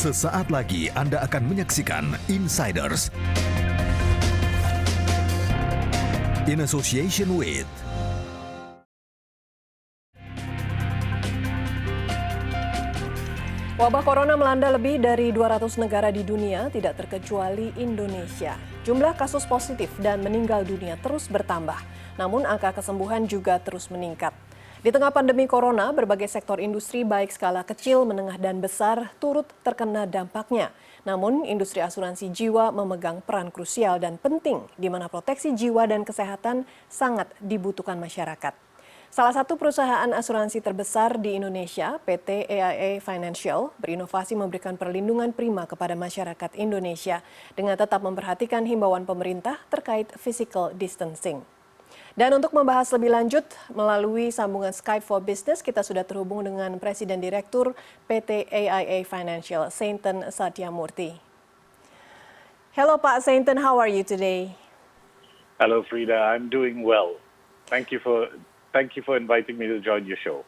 Sesaat lagi Anda akan menyaksikan Insiders in association with Wabah corona melanda lebih dari 200 negara di dunia, tidak terkecuali Indonesia. Jumlah kasus positif dan meninggal dunia terus bertambah, namun angka kesembuhan juga terus meningkat. Di tengah pandemi corona, berbagai sektor industri baik skala kecil, menengah, dan besar turut terkena dampaknya. Namun, industri asuransi jiwa memegang peran krusial dan penting, di mana proteksi jiwa dan kesehatan sangat dibutuhkan masyarakat. Salah satu perusahaan asuransi terbesar di Indonesia, PT AIA Financial, berinovasi memberikan perlindungan prima kepada masyarakat Indonesia dengan tetap memperhatikan himbauan pemerintah terkait physical distancing. Dan untuk membahas lebih lanjut, melalui sambungan Skype for Business, kita sudah terhubung dengan Presiden Direktur PT AIA Financial, Sainten Satyamurti. Hello, Pak Sainten, how are you today? Hello, Frida. I'm doing well. Thank you for inviting me to join your show.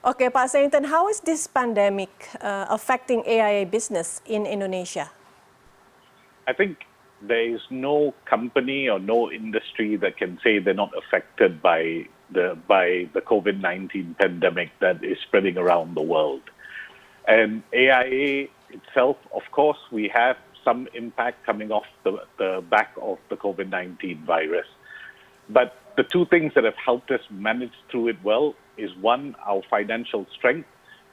Okay, Pak Sainten, how is this pandemic affecting AIA business in Indonesia? I think there is no company or no industry that can say they're not affected by the COVID-19 pandemic that is spreading around the world. And AIA itself, of course, we have some impact coming off the back of the COVID-19 virus. But the two things that have helped us manage through it well is, one, our financial strength.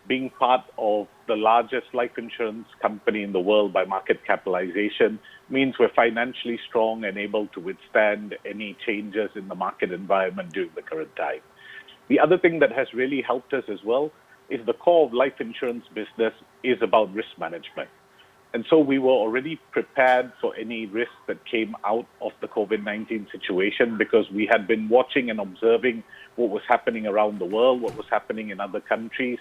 Being part of the largest life insurance company in the world by market capitalization means we're financially strong and able to withstand any changes in the market environment during the current time. The other thing that has really helped us as well is the core of life insurance business is about risk management. And so we were already prepared for any risk that came out of the COVID-19 situation because we had been watching and observing what was happening around the world, what was happening in other countries,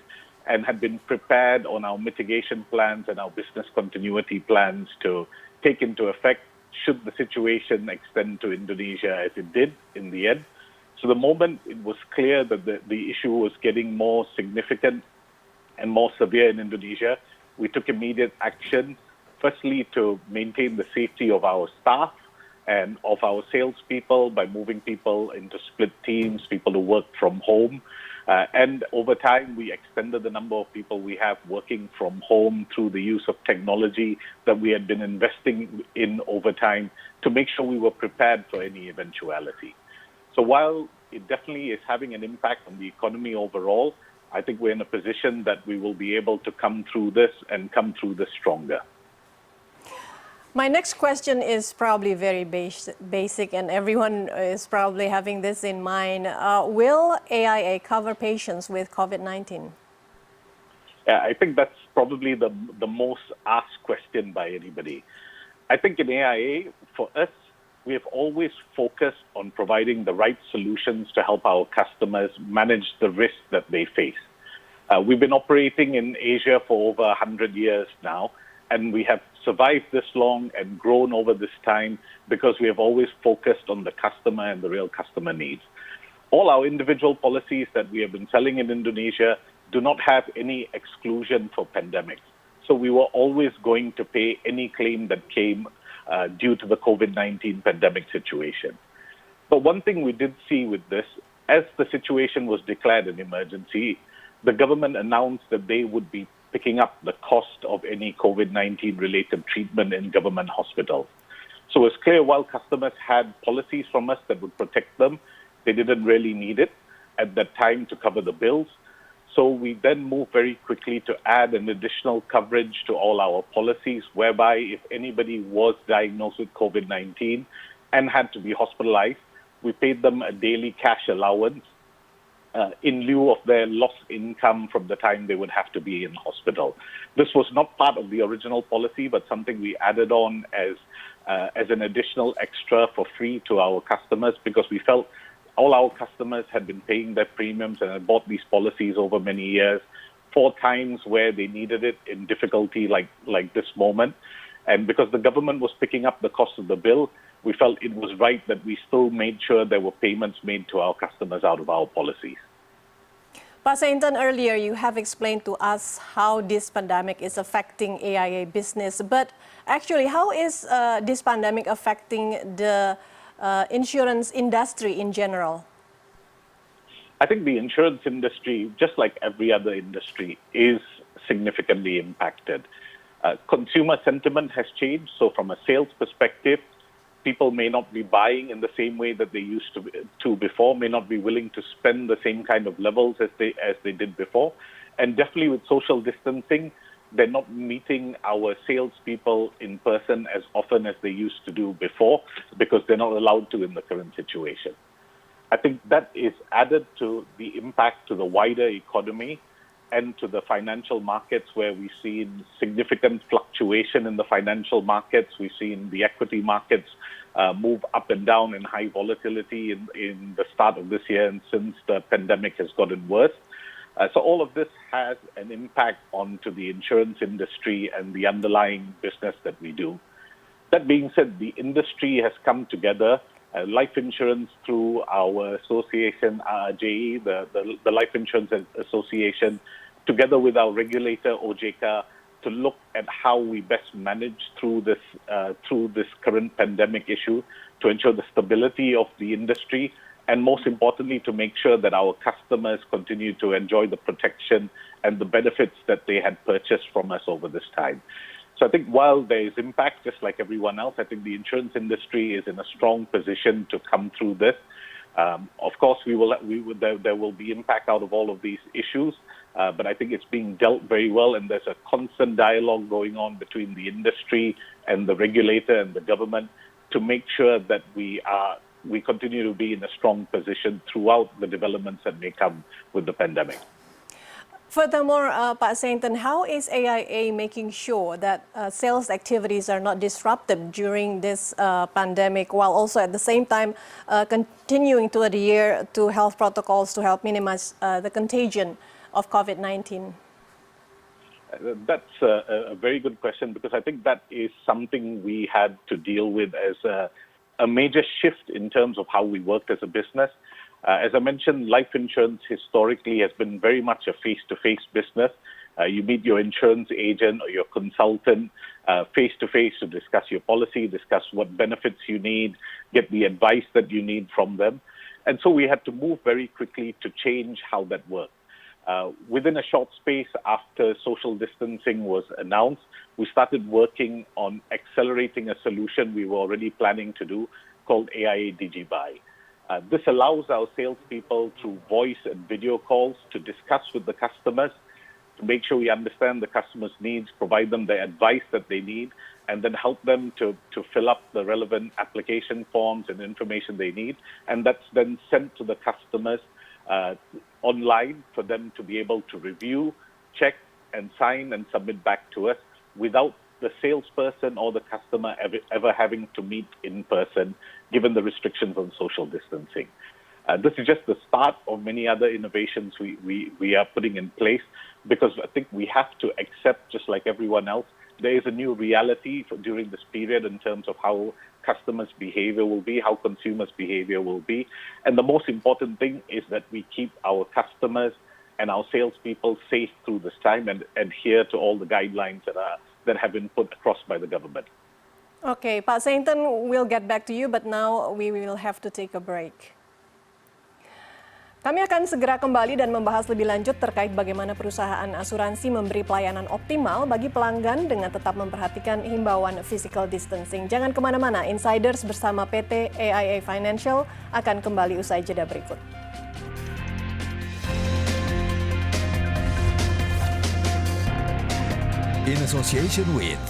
and had been prepared on our mitigation plans and our business continuity plans to take into effect should the situation extend to Indonesia as it did in the end. So the moment it was clear that the issue was getting more significant and more severe in Indonesia, we took immediate action, firstly to maintain the safety of our staff and of our salespeople by moving people into split teams, people who work from home. And over time, we extended the number of people we have working from home through the use of technology that we had been investing in over time to make sure we were prepared for any eventuality. So while it definitely is having an impact on the economy overall, I think we're in a position that we will be able to come through this and come through this stronger. My next question is probably very basic, and everyone is probably having this in mind. Will AIA cover patients with COVID-19? Yeah, I think that's probably the most asked question by anybody. I think in AIA, for us, we have always focused on providing the right solutions to help our customers manage the risk that they face. We've been operating in Asia for over 100 years now, and we have survived this long and grown over this time because we have always focused on the customer and the real customer needs. All our individual policies that we have been selling in Indonesia do not have any exclusion for pandemics. So we were always going to pay any claim that came due to the COVID-19 pandemic situation. But one thing we did see with this, as the situation was declared an emergency, the government announced that they would be picking up the cost of any COVID-19 related treatment in government hospitals. So it's clear while customers had policies from us that would protect them, they didn't really need it at that time to cover the bills. So we then moved very quickly to add an additional coverage to all our policies, whereby if anybody was diagnosed with COVID-19 and had to be hospitalized, we paid them a daily cash allowance in lieu of their lost income from the time they would have to be in hospital. This was not part of the original policy, but something we added on as an additional extra for free to our customers because we felt all our customers had been paying their premiums and had bought these policies over many years for times where they needed it in difficulty like this moment. And because the government was picking up the cost of the bill, we felt it was right that we still made sure there were payments made to our customers out of our policies. Pak Sainton, earlier you have explained to us how this pandemic is affecting AIA business, but actually how is this pandemic affecting the insurance industry in general? I think the insurance industry, just like every other industry, is significantly impacted. Consumer sentiment has changed, so from a sales perspective, people may not be buying in the same way that they used to before, may not be willing to spend the same kind of levels as they did before. And definitely with social distancing, they're not meeting our salespeople in person as often as they used to do before because they're not allowed to in the current situation. I think that is added to the impact to the wider economy and to the financial markets, where we've seen significant fluctuation in the financial markets. We've seen the equity markets move up and down in high volatility in the start of this year and since the pandemic has gotten worse. So all of this has an impact onto the insurance industry and the underlying business that we do. That being said, the industry has come together. Life insurance through our association, JE, the Life Insurance Association, together with our regulator, OJK, to look at how we best manage through this current pandemic issue to ensure the stability of the industry, and most importantly, to make sure that our customers continue to enjoy the protection and the benefits that they had purchased from us over this time. So I think while there is impact, just like everyone else, I think the insurance industry is in a strong position to come through this. Of course, there will be impact out of all of these issues, but I think it's being dealt very well, and there's a constant dialogue going on between the industry and the regulator and the government to make sure that we continue to be in a strong position throughout the developments that may come with the pandemic. Furthermore, Pak Sainton, how is AIA making sure that sales activities are not disrupted during this pandemic, while also at the same time continuing to adhere to health protocols to help minimize the contagion of COVID-19? That's a very good question, because I think that is something we had to deal with as a major shift in terms of how we worked as a business. As I mentioned, life insurance historically has been very much a face-to-face business. You meet your insurance agent or your consultant face-to-face to discuss your policy, discuss what benefits you need, get the advice that you need from them. And so we had to move very quickly to change how that worked. Within a short space after social distancing was announced, we started working on accelerating a solution we were already planning to do called AIA DigiBuy. This allows our salespeople through voice and video calls to discuss with the customers, to make sure we understand the customer's needs, provide them the advice that they need, and then help them to fill up the relevant application forms and information they need. And that's then sent to the customers online for them to be able to review, check, and sign and submit back to us without the salesperson or the customer ever having to meet in person, given the restrictions on social distancing. This is just the start of many other innovations we are putting in place, because I think we have to accept, just like everyone else, there is a new reality during this period in terms of how customers' behavior will be, how consumers' behavior will be. And the most important thing is that we keep our customers and our salespeople safe through this time and adhere to all the guidelines that have been put across by the government. Okay, Pak Sainton, we'll get back to you, but now we will have to take a break. Kami akan segera kembali dan membahas lebih lanjut terkait bagaimana perusahaan asuransi memberi pelayanan optimal bagi pelanggan dengan tetap memperhatikan himbauan physical distancing. Jangan kemana-mana, Insiders bersama PT AIA Financial akan kembali usai jeda berikut. In association with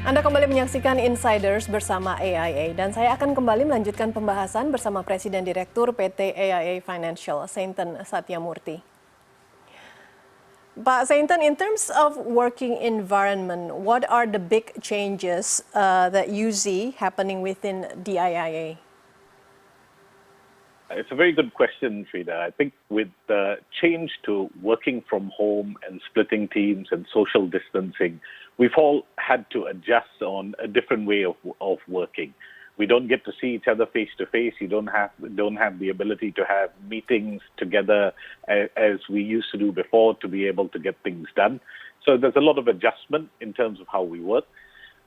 Anda kembali menyaksikan Insiders bersama AIA, dan saya akan kembali melanjutkan pembahasan bersama Presiden Direktur PT AIA Financial, Sainton Satyamurti. Pak Sainton, in terms of working environment, what are the big changes that you see happening within the AIA? It's a very good question, Frida. I think with the change to working from home and splitting teams and social distancing, we've all had to adjust on a different way of working. We don't get to see each other face to face. You don't have the ability to have meetings together as we used to do before to be able to get things done. So there's a lot of adjustment in terms of how we work.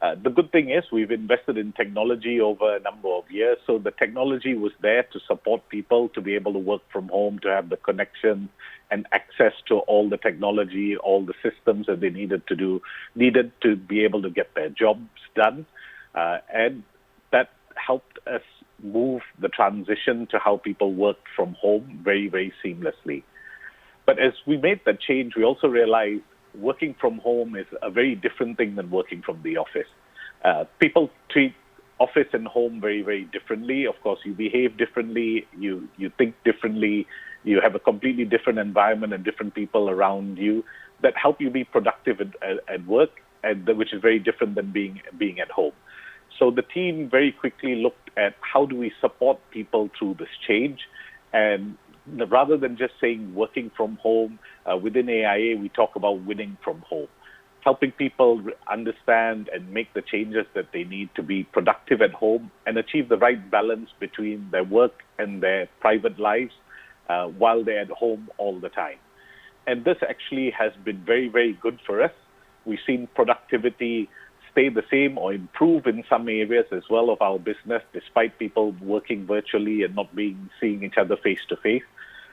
The good thing is we've invested in technology over a number of years, so the technology was there to support people to be able to work from home, to have the connection and access to all the technology, all the systems that they needed to be able to get their jobs done, and that helped us move the transition to how people work from home very, very seamlessly. But as we made that change, we also realized working from home is a very different thing than working from the office. People treat office and home very, very differently. Of course, you behave differently, you think differently, you have a completely different environment and different people around you that help you be productive at work, and which is very different than being at home. So the team very quickly looked at how do we support people through this change, and rather than just saying working from home, within AIA, we talk about winning from home, helping people understand and make the changes that they need to be productive at home and achieve the right balance between their work and their private lives while they're at home all the time. And this actually has been very, very good for us. We've seen productivity stay the same or improve in some areas as well of our business, despite people working virtually and not seeing each other face to face.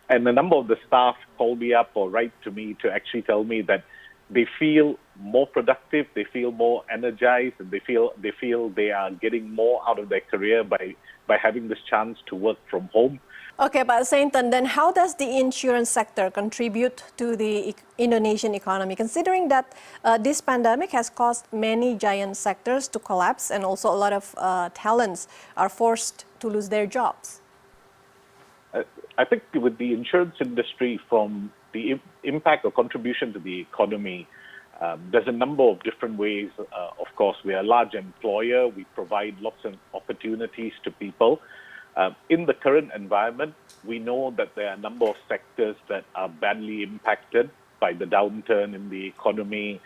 And a number of the staff call me up or write to me to actually tell me that they feel more productive, they feel more energized, and they feel they are getting more out of their career by having this chance to work from home. Okay, Pak Sainton, then how does the insurance sector contribute to the Indonesian economy, considering that this pandemic has caused many giant sectors to collapse and also a lot of talents are forced to lose their jobs? I think with the insurance industry, from the impact or contribution to the economy, there's a number of different ways. Of course, we are a large employer. We provide lots of opportunities to people. In the current environment, we know that there are a number of sectors that are badly impacted by the downturn in the economy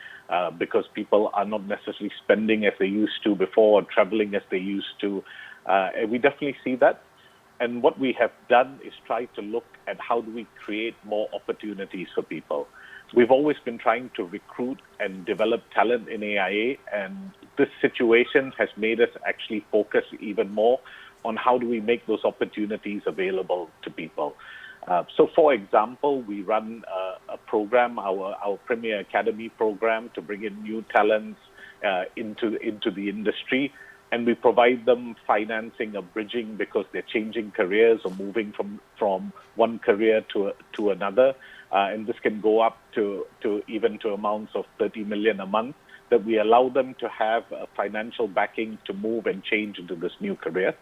because people are not necessarily spending as they used to before or traveling as they used to. And we definitely see that. And what we have done is try to look at how do we create more opportunities for people. So we've always been trying to recruit and develop talent in AIA, and this situation has made us actually focus even more on how do we make those opportunities available to people. So, for example, we run a program, our Premier Academy program, to bring in new talents into the industry, and we provide them financing or bridging because they're changing careers or moving from one career to another, and this can go up to even to amounts of 30 million a month, that we allow them to have financial backing to move and change into this new career.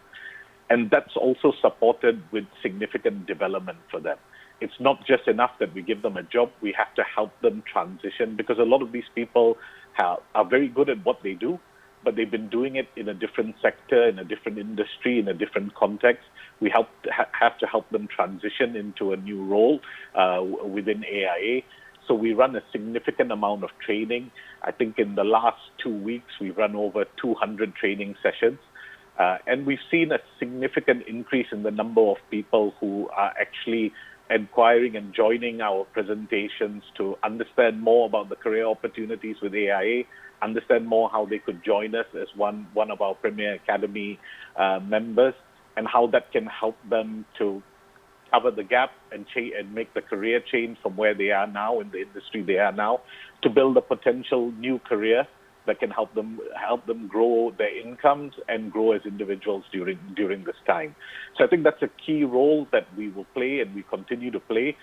And that's also supported with significant development for them. It's not just enough that we give them a job. We have to help them transition, because a lot of these people are very good at what they do, but they've been doing it in a different sector, in a different industry, in a different context. We have to help them transition into a new role within AIA. So we run a significant amount of training. I think in the last 2 weeks, we've run over 200 training sessions. And we've seen a significant increase in the number of people who are actually inquiring and joining our presentations to understand more about the career opportunities with AIA, understand more how they could join us as one of our Premier Academy members, and how that can help them to cover the gap and make the career change from where they are now in the industry they are now, to build a potential new career that can help them grow their incomes and grow as individuals during this time. So I think that's a key role that we will play and we continue to play,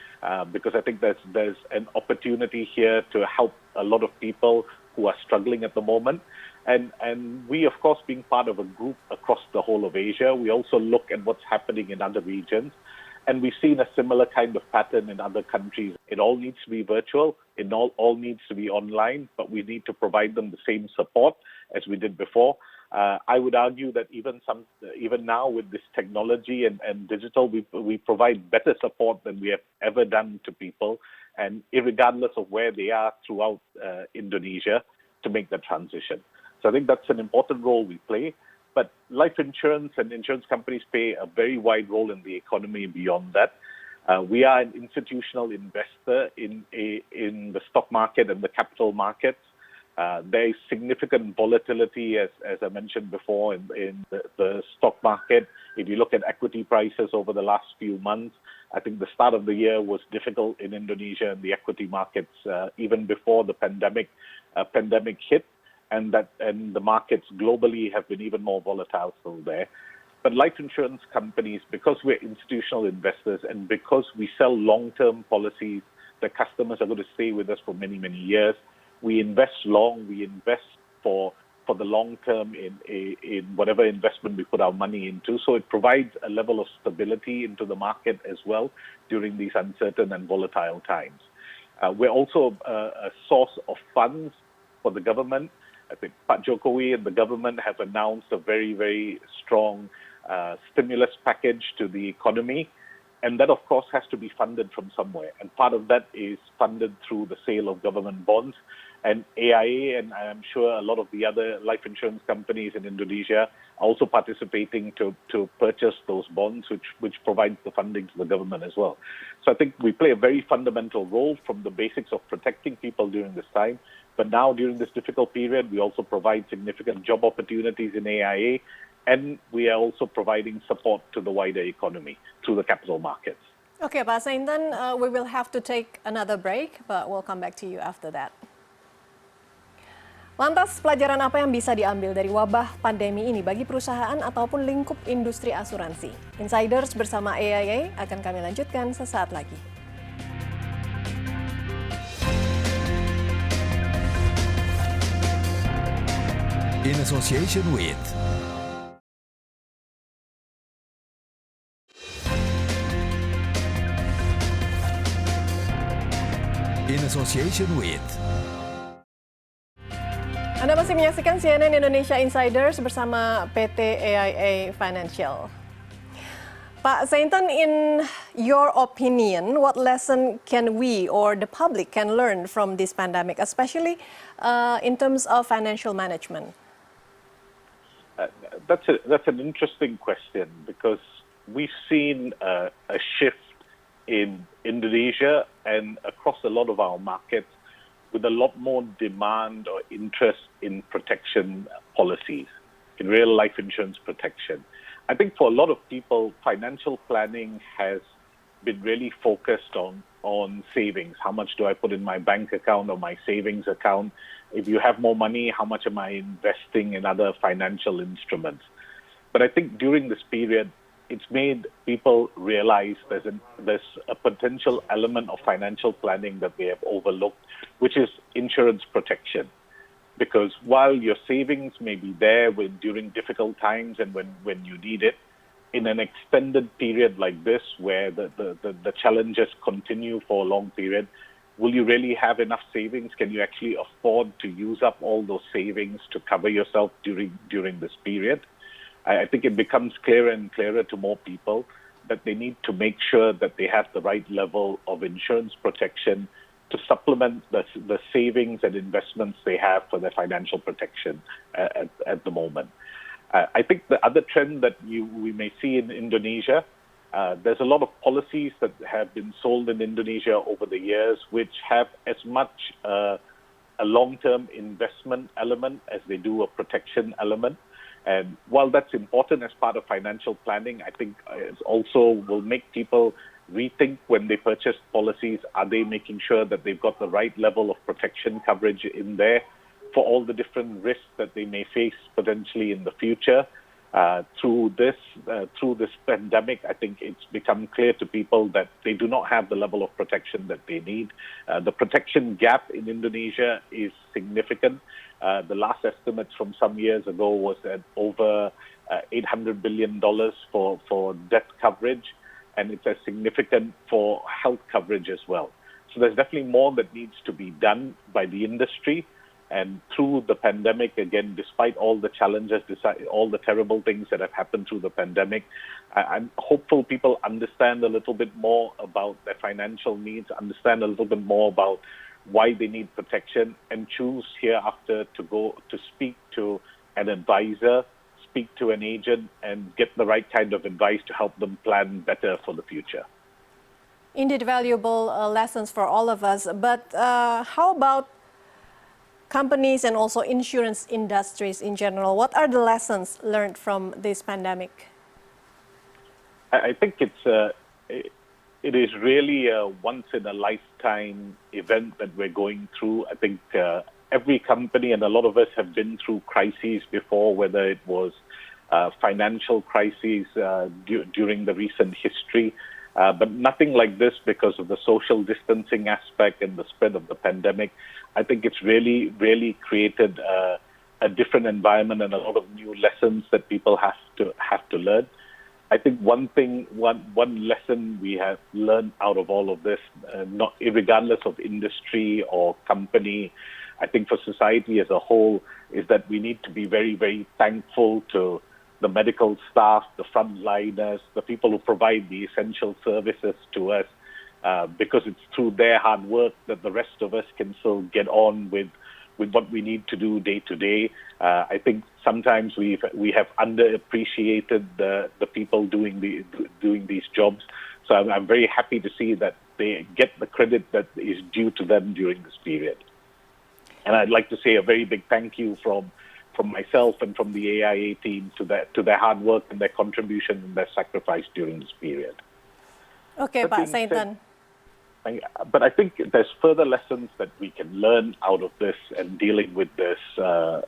because I think there's an opportunity here to help a lot of people who are struggling at the moment. And we, of course, being part of a group across the whole of Asia, we also look at what's happening in other regions. And we've seen a similar kind of pattern in other countries. It all needs to be virtual. It all needs to be online, but we need to provide them the same support as we did before. I would argue that even now with this technology and digital, we provide better support than we have ever done to people, and irregardless of where they are throughout Indonesia, to make the transition. So I think that's an important role we play. But life insurance and insurance companies play a very wide role in the economy beyond that. We are an institutional investor in the stock market and the capital markets. There is significant volatility, as I mentioned before, in the stock market. If you look at equity prices over the last few months, I think the start of the year was difficult in Indonesia and the equity markets, even before the pandemic hit, and the markets globally have been even more volatile still there. But life insurance companies, because we're institutional investors and because we sell long-term policies, the customers are going to stay with us for many, many years. We invest long. We invest for the long term in whatever investment we put our money into. So it provides a level of stability into the market as well during these uncertain and volatile times. We're also a source of funds for the government. I think Pak Jokowi and the government have announced a very, very strong stimulus package to the economy. And that, of course, has to be funded from somewhere. And part of that is funded through the sale of government bonds. And AIA, and I'm sure a lot of the other life insurance companies in Indonesia, are also participating to purchase those bonds, which provides the funding to the government as well. So I think we play a very fundamental role from the basics of protecting people during this time. But now, during this difficult period, we also provide significant job opportunities in AIA, and we are also providing support to the wider economy through the capital markets. Okay, Pak Saintan, we will have to take another break, but we'll come back to you after that. Lantas, pelajaran apa yang bisa diambil dari wabah pandemi ini bagi perusahaan ataupun lingkup industri asuransi? Insiders bersama AIA akan kami lanjutkan sesaat lagi. In association with Anda masih menyaksikan CNN Indonesia Insiders bersama PT AIA Financial. Pak Saintan, in your opinion, what lesson can we or the public can learn from this pandemic, especially in terms of financial management? That's an interesting question, because we've seen a shift in Indonesia and across a lot of our markets with a lot more demand or interest in protection policies, in real life insurance protection. I think for a lot of people, financial planning has been really focused on savings. How much do I put in my bank account or my savings account? If you have more money, how much am I investing in other financial instruments? But I think during this period, it's made people realize there's a potential element of financial planning that they have overlooked, which is insurance protection. Because while your savings may be there during difficult times and when you need it, in an extended period like this, where the challenges continue for a long period, will you really have enough savings? Can you actually afford to use up all those savings to cover yourself during this period? I think it becomes clearer and clearer to more people that they need to make sure that they have the right level of insurance protection to supplement the savings and investments they have for their financial protection at the moment. I think the other trend that we may see in Indonesia, there's a lot of policies that have been sold in Indonesia over the years which have as much a long-term investment element as they do a protection element. And while that's important as part of financial planning, I think it also will make people rethink when they purchase policies. Are they making sure that they've got the right level of protection coverage in there for all the different risks that they may face potentially in the future? Through this pandemic, I think it's become clear to people that they do not have the level of protection that they need. The protection gap in Indonesia is significant. The last estimates from some years ago was at over $800 billion for death coverage, and it's as significant for health coverage as well. So there's definitely more that needs to be done by the industry. And through the pandemic, again, despite all the challenges, despite all the terrible things that have happened through the pandemic, I'm hopeful people understand a little bit more about their financial needs, understand a little bit more about why they need protection, and choose hereafter to go to speak to an advisor, speak to an agent, and get the right kind of advice to help them plan better for the future. Indeed, valuable lessons for all of us. But how about companies and also insurance industries in general? What are the lessons learned from this pandemic? I think it is really a once-in-a-lifetime event that we're going through. I think every company and a lot of us have been through crises before, whether it was financial crises during the recent history, but nothing like this because of the social distancing aspect and the spread of the pandemic. I think it's really, really created a different environment and a lot of new lessons that people have to learn. I think one lesson we have learned out of all of this, not regardless of industry or company, I think for society as a whole, is that we need to be very, very thankful to the medical staff, the frontliners, the people who provide the essential services to us, because it's through their hard work that the rest of us can still get on with what we need to do day to day. I think sometimes we have underappreciated the people doing these jobs. So I'm very happy to see that they get the credit that is due to them during this period. And I'd like to say a very big thank you from myself and from the AIA team to their hard work and their contribution and their sacrifice during this period. Okay, Pak Saitan. But I think there's further lessons that we can learn out of this and dealing with this,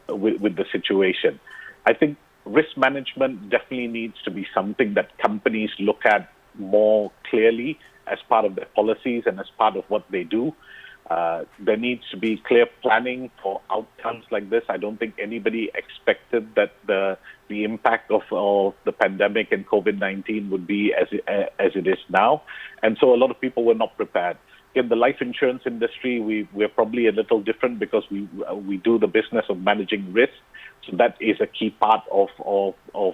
with the situation. I think risk management definitely needs to be something that companies look at more clearly as part of their policies and as part of what they do. There needs to be clear planning for outcomes like this. I don't think anybody expected that the impact of the pandemic and COVID-19 would be as it is now. And so a lot of people were not prepared. In the life insurance industry, we're probably a little different because we do the business of managing risk. So that is a key part of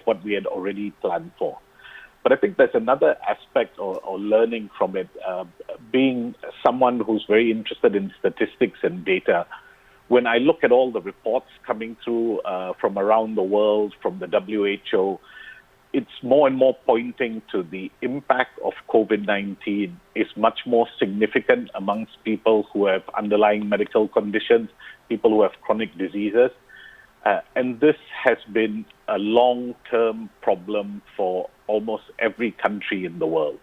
what we had already planned for. But I think there's another aspect or learning from it, being someone who's very interested in statistics and data. When I look at all the reports coming through from around the world, from the WHO, it's more and more pointing to the impact of COVID-19 is much more significant amongst people who have underlying medical conditions, people who have chronic diseases. And this has been a long-term problem for almost every country in the world.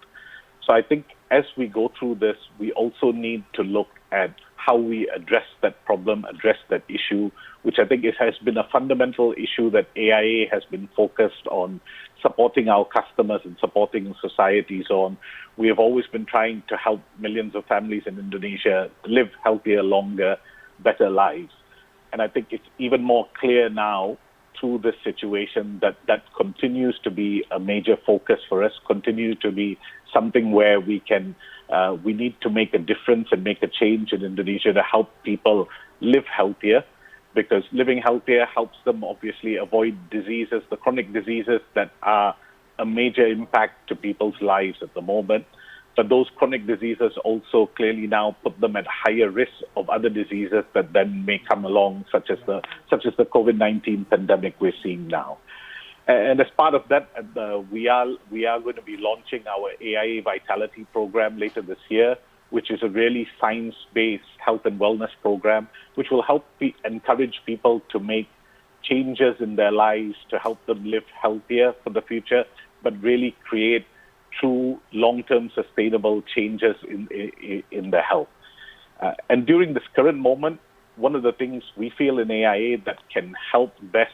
So I think as we go through this, we also need to look at how we address that problem, address that issue, which I think has been a fundamental issue that AIA has been focused on supporting our customers and supporting societies on. We have always been trying to help millions of families in Indonesia live healthier, longer, better lives. And I think it's even more clear now through this situation that continues to be a major focus for us, continue to be something where we need to make a difference and make a change in Indonesia to help people live healthier, because living healthier helps them obviously avoid diseases, the chronic diseases that are a major impact to people's lives at the moment. But those chronic diseases also clearly now put them at higher risk of other diseases that then may come along, such as the COVID-19 pandemic we're seeing now. And as part of that, we are going to be launching our AIA Vitality program later this year, which is a really science-based health and wellness program, which will help encourage people to make changes in their lives to help them live healthier for the future, but really create true long-term sustainable changes in their health. And during this current moment, one of the things we feel in AIA that can help best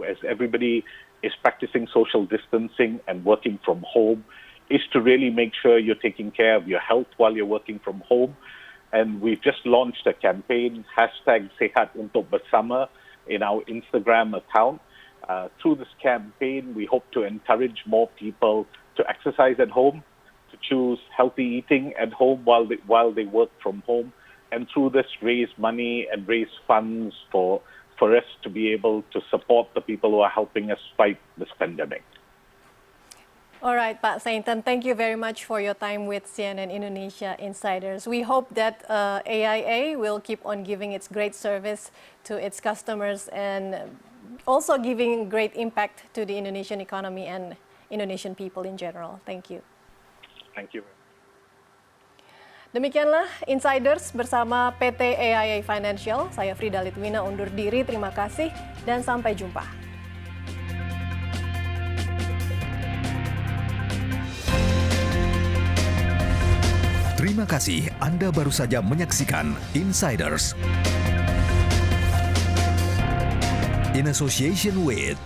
as everybody is practicing social distancing and working from home is to really make sure you're taking care of your health while you're working from home. And we've just launched a campaign, #Sehat Untuk Bersama, in our Instagram account. Through this campaign, we hope to encourage more people to exercise at home, to choose healthy eating at home while they work from home, and through this raise money and raise funds for us to be able to support the people who are helping us fight this pandemic. All right, Pak Sainten, thank you very much for your time with CNN Indonesia Insiders. We hope that AIA will keep on giving its great service to its customers and also giving great impact to the Indonesian economy and Indonesian people in general. Thank you. Thank you. Demikianlah Insiders bersama PT AIA Financial. Saya Frida Litwina undur diri, terima kasih dan sampai jumpa. Terima kasih Anda baru saja menyaksikan Insiders in association with